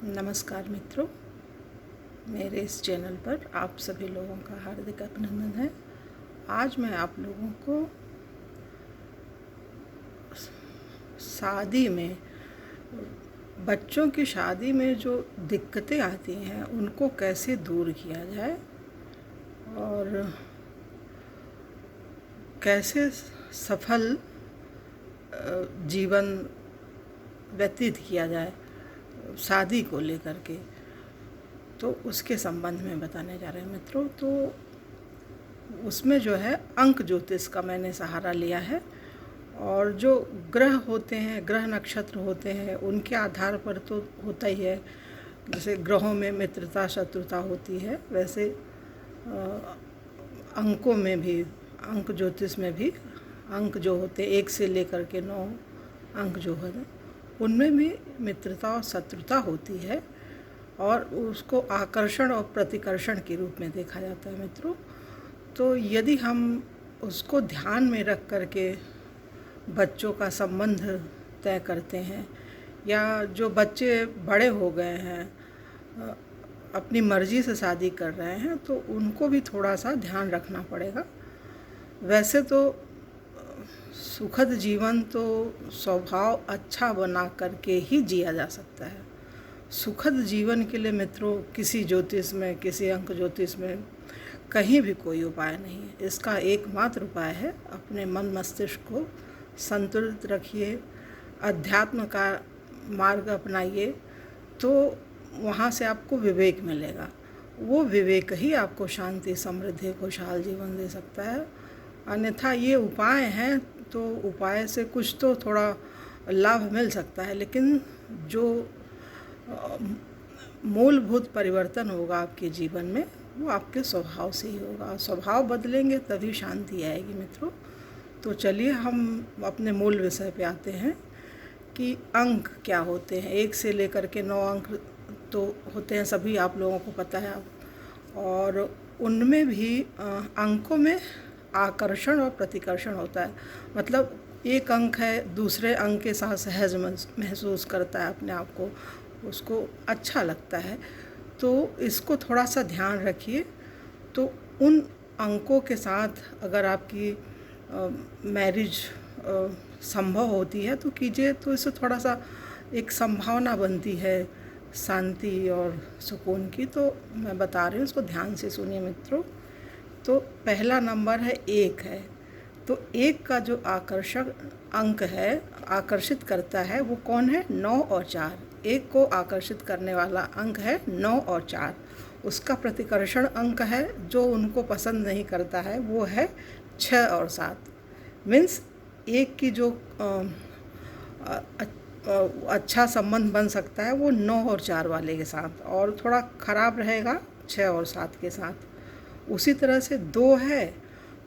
नमस्कार मित्रों, मेरे इस चैनल पर आप सभी लोगों का हार्दिक अभिनंदन है। आज मैं आप लोगों को शादी में, बच्चों की शादी में जो दिक्कतें आती हैं उनको कैसे दूर किया जाए और कैसे सफल जीवन व्यतीत किया जाए शादी को लेकर के, तो उसके संबंध में बताने जा रहे हैं मित्रों। तो उसमें जो है अंक ज्योतिष का मैंने सहारा लिया है और जो ग्रह होते हैं, ग्रह नक्षत्र होते हैं, उनके आधार पर तो होता ही है। जैसे ग्रहों में मित्रता शत्रुता होती है, वैसे अंकों में भी, अंक ज्योतिष में भी अंक जो होते हैं 1 से लेकर के 9 अंक जो है उनमें भी मित्रता और शत्रुता होती है और उसको आकर्षण और प्रतिकर्षण के रूप में देखा जाता है मित्रों। तो यदि हम उसको ध्यान में रख करके बच्चों का संबंध तय करते हैं, या जो बच्चे बड़े हो गए हैं अपनी मर्ज़ी से शादी कर रहे हैं, तो उनको भी थोड़ा सा ध्यान रखना पड़ेगा। वैसे तो सुखद जीवन तो स्वभाव अच्छा बना करके ही जिया जा सकता है। सुखद जीवन के लिए मित्रों किसी ज्योतिष में, किसी अंक ज्योतिष में कहीं भी कोई उपाय नहीं है। इसका एकमात्र उपाय है अपने मन मस्तिष्क को संतुलित रखिए, अध्यात्म का मार्ग अपनाइए, तो वहाँ से आपको विवेक मिलेगा। वो विवेक ही आपको शांति, समृद्धि, खुशहाल जीवन दे सकता है। अन्यथा ये उपाय हैं तो उपाय से कुछ तो थोड़ा लाभ मिल सकता है, लेकिन जो मूलभूत परिवर्तन होगा आपके जीवन में वो आपके स्वभाव से ही होगा। स्वभाव बदलेंगे तभी शांति आएगी मित्रों। तो चलिए हम अपने मूल विषय पे आते हैं कि अंक क्या होते हैं। 1 से लेकर के 9 अंक तो होते हैं, सभी आप लोगों को पता है। और उनमें भी अंकों में आकर्षण और प्रतिकर्षण होता है। मतलब एक अंक है दूसरे अंक के साथ सहज महसूस करता है अपने आप को, उसको अच्छा लगता है। तो इसको थोड़ा सा ध्यान रखिए। तो उन अंकों के साथ अगर आपकी मैरिज संभव होती है तो कीजिए, तो इससे थोड़ा सा एक संभावना बनती है शांति और सुकून की। तो मैं बता रही हूँ, उसको ध्यान से सुनिए मित्रों। तो पहला नंबर है 1 है। तो 1 का जो आकर्षक अंक है, आकर्षित करता है, वो कौन है? 9 और 4। 1 को आकर्षित करने वाला अंक है 9 और 4। उसका प्रतिकर्षण अंक है, जो उनको पसंद नहीं करता है, वो है 6 और 7। मीन्स 1 की जो अच्छा संबंध बन सकता है वो 9 और 4 वाले के साथ, और थोड़ा ख़राब रहेगा 6 और 7 के साथ। उसी तरह से 2 है,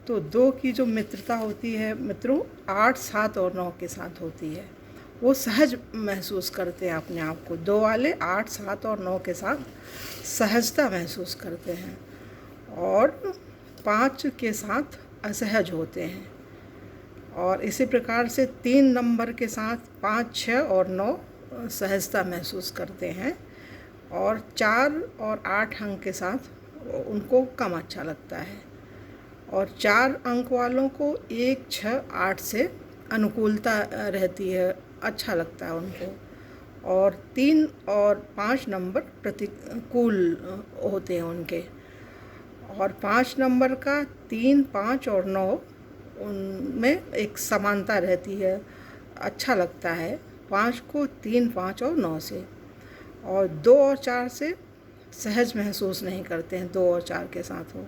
तो 2 की जो मित्रता होती है मित्रों 8, 7 और 9 के साथ होती है। वो सहज महसूस करते हैं अपने आप को। 2 वाले 8, 7 और 9 के साथ सहजता महसूस करते हैं, और 5 के साथ असहज होते हैं। और इसी प्रकार से 3 नंबर के साथ 5, 6 और 9 सहजता महसूस करते हैं, और 4 और 8 अंक के साथ उनको कम अच्छा लगता है। और 4 अंक वालों को 1, 6, 8 से अनुकूलता रहती है, अच्छा लगता है उनको। और 3 और 5 नंबर प्रतिकूल होते हैं उनके। और 5 नंबर का 3, 5 और 9 उनमें एक समानता रहती है, अच्छा लगता है 5 को 3, 5 और 9 से। और 2 और 4 से सहज महसूस नहीं करते हैं, 2 और 4 के साथ हो।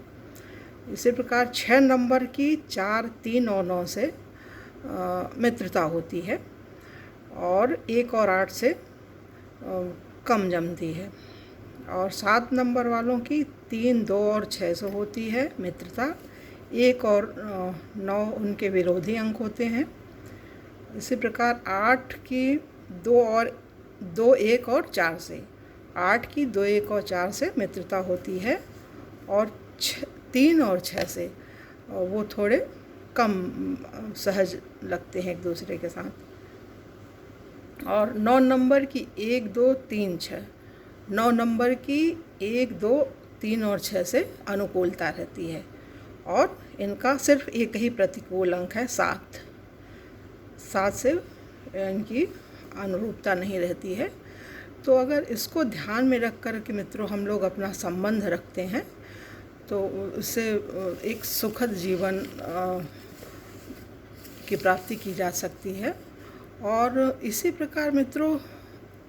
इसी प्रकार 6 नंबर की 4, 3 और 9 से मित्रता होती है, और 1 और 8 से कम जमती है। और 7 नंबर वालों की 3, 2 और 6 से होती है मित्रता। 1 और 9 उनके विरोधी अंक होते हैं। इसी प्रकार 8 की 2, 1 और 4 से, 8 की 2, 1 और 4 से मित्रता होती है, और 3 और 6 से वो थोड़े कम सहज लगते हैं एक दूसरे के साथ। और 9 नंबर की 1, 2, 3, 6 9 नंबर की 1, 2, 3 और 6 से अनुकूलता रहती है और इनका सिर्फ एक ही प्रतिकूल अंक है 7। 7 से इनकी अनुरूपता नहीं रहती है। तो अगर इसको ध्यान में रख कर के मित्रों हम लोग अपना संबंध रखते हैं तो उससे एक सुखद जीवन की प्राप्ति की जा सकती है। और इसी प्रकार मित्रों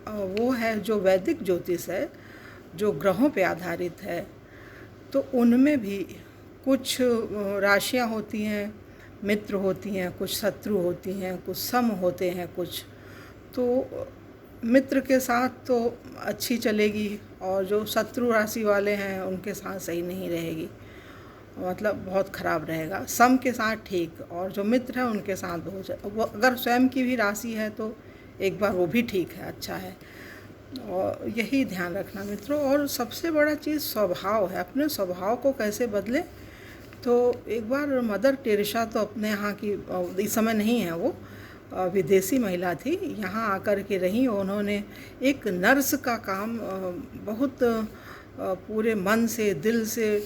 वो है जो वैदिक ज्योतिष है, जो ग्रहों पे आधारित है, तो उनमें भी कुछ राशियां होती हैं, मित्र होती हैं, कुछ शत्रु होती हैं, कुछ सम होते हैं कुछ। तो मित्र के साथ तो अच्छी चलेगी और जो शत्रु राशि वाले हैं उनके साथ सही नहीं रहेगी, मतलब बहुत ख़राब रहेगा। सम के साथ ठीक, और जो मित्र है उनके साथ वो अगर स्वयं की भी राशि है तो एक बार वो भी ठीक है, अच्छा है। और यही ध्यान रखना मित्रों। और सबसे बड़ा चीज़ स्वभाव है, अपने स्वभाव को कैसे बदलें। तो एक बार मदर टेरेसा तो अपने यहाँ की, इस समय नहीं है वो, विदेशी महिला थी, यहाँ आकर के रही। उन्होंने एक नर्स का काम बहुत पूरे मन से, दिल से,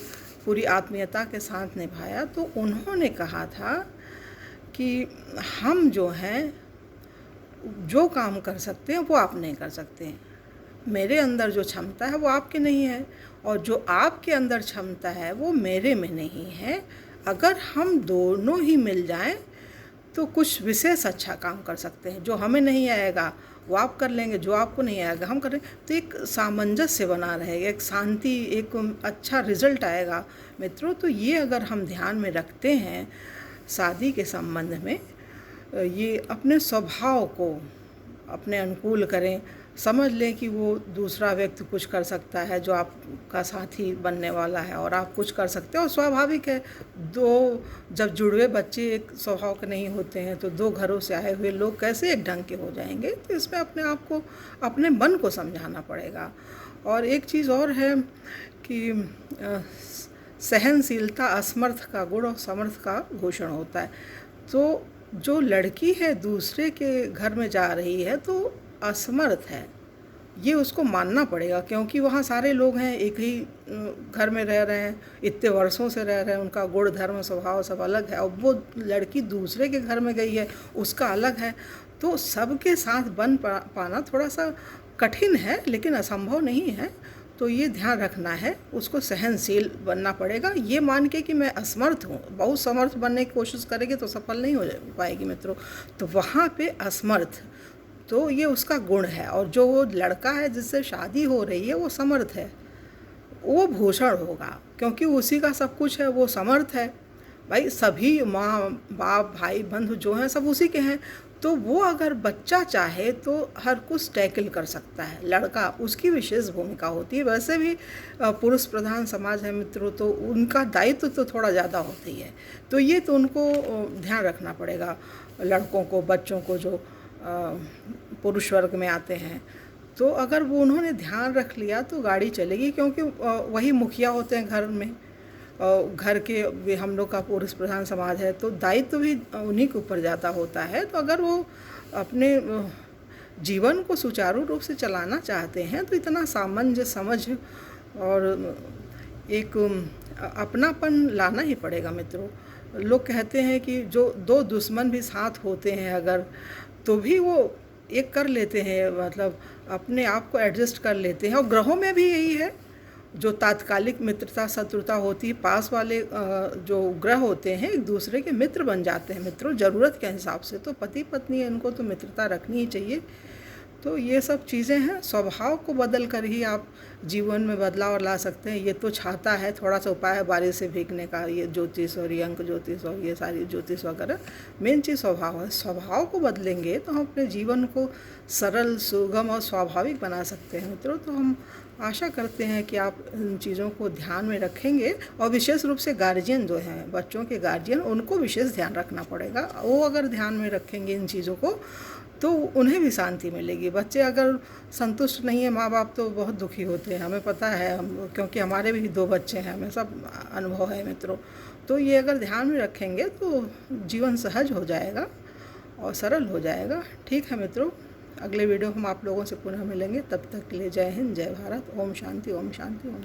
पूरी आत्मीयता के साथ निभाया। तो उन्होंने कहा था कि हम जो हैं जो काम कर सकते हैं वो आप नहीं कर सकते हैं, मेरे अंदर जो क्षमता है वो आपके नहीं है, और जो आपके अंदर क्षमता है वो मेरे में नहीं है। अगर हम दोनों ही मिल जाएं तो कुछ विशेष अच्छा काम कर सकते हैं। जो हमें नहीं आएगा वो आप कर लेंगे, जो आपको नहीं आएगा हम करें, तो एक सामंजस्य बना रहेगा, एक शांति, एक अच्छा रिजल्ट आएगा मित्रों। तो ये अगर हम ध्यान में रखते हैं शादी के संबंध में, ये अपने स्वभाव को अपने अनुकूल करें, समझ लें कि वो दूसरा व्यक्ति कुछ कर सकता है जो आपका साथी बनने वाला है, और आप कुछ कर सकते हो। और स्वाभाविक है, दो जब जुड़वे बच्चे एक स्वभाव के नहीं होते हैं तो दो घरों से आए हुए लोग कैसे एक ढंग के हो जाएंगे। तो इसमें अपने आप को, अपने मन को समझाना पड़ेगा। और एक चीज़ और है कि सहनशीलता असमर्थ का गुण और समर्थ का भूषण होता है। तो जो लड़की है दूसरे के घर में जा रही है तो असमर्थ है, ये उसको मानना पड़ेगा, क्योंकि वहाँ सारे लोग हैं, एक ही घर में रह रहे हैं, इतने वर्षों से रह रहे हैं, उनका गुण धर्म स्वभाव सब अलग है। और वो लड़की दूसरे के घर में गई है, उसका अलग है। तो सबके साथ बन पाना थोड़ा सा कठिन है, लेकिन असंभव नहीं है। तो ये ध्यान रखना है, उसको सहनशील बनना पड़ेगा, ये मान के कि मैं असमर्थ हूँ। बहुत समर्थ बनने की कोशिश करेगी तो सफल नहीं हो पाएगी मित्रों। तो वहाँ पे असमर्थ, तो ये उसका गुण है। और जो वो लड़का है जिससे शादी हो रही है वो समर्थ है, वो भूषण होगा, क्योंकि उसी का सब कुछ है, वो समर्थ है। भाई सभी माँ बाप भाई बंधु जो हैं सब उसी के हैं। तो वो अगर बच्चा चाहे तो हर कुछ टैकल कर सकता है, लड़का उसकी विशेष भूमिका होती है। वैसे भी पुरुष प्रधान समाज है मित्रों, तो उनका दायित्व तो थोड़ा ज़्यादा होती है। तो ये तो उनको ध्यान रखना पड़ेगा, लड़कों को, बच्चों को जो पुरुष वर्ग में आते हैं। तो अगर वो उन्होंने ध्यान रख लिया तो गाड़ी चलेगी, क्योंकि वही मुखिया होते हैं घर में, घर के भी हम लोग का पुरुष प्रधान समाज है, तो दायित्व भी उन्हीं के ऊपर ज़्यादा होता है। तो अगर वो अपने जीवन को सुचारू रूप से चलाना चाहते हैं तो इतना सामंजस्य, समझ और एक अपनापन लाना ही पड़ेगा मित्रों। लोग कहते हैं कि जो दो दुश्मन भी साथ होते हैं अगर, तो भी वो एक कर लेते हैं, मतलब अपने आप को एडजस्ट कर लेते हैं। और ग्रहों में भी यही है, जो तात्कालिक मित्रता शत्रुता होती है, पास वाले जो ग्रह होते हैं एक दूसरे के मित्र बन जाते हैं मित्रों, ज़रूरत के हिसाब से। तो पति पत्नी है, इनको तो मित्रता रखनी ही चाहिए। तो ये सब चीज़ें हैं, स्वभाव को बदल कर ही आप जीवन में बदलाव ला सकते हैं। ये तो छाता है, थोड़ा सा उपाय है बारिश से भीगने का, ये ज्योतिष और ये अंक ज्योतिष और ये सारी ज्योतिष वगैरह। मेन चीज़ स्वभाव है, स्वभाव को बदलेंगे तो हम अपने जीवन को सरल, सुगम और स्वाभाविक बना सकते हैं मित्रों। तो हम आशा करते हैं कि आप इन चीज़ों को ध्यान में रखेंगे। और विशेष रूप से गार्जियन जो हैं, बच्चों के गार्जियन, उनको विशेष ध्यान रखना पड़ेगा। वो अगर ध्यान में रखेंगे इन चीज़ों को तो उन्हें भी शांति मिलेगी। बच्चे अगर संतुष्ट नहीं है, माँ बाप तो बहुत दुखी होते हैं, हमें पता है, क्योंकि हमारे भी 2 बच्चे हैं, हमें सब अनुभव है मित्रों। तो ये अगर ध्यान में रखेंगे तो जीवन सहज हो जाएगा और सरल हो जाएगा। ठीक है मित्रों, अगले वीडियो हम आप लोगों से पुनः मिलेंगे। तब तक के लिए जय हिंद, जय भारत, ओम शांति, ओम शांति, ओम।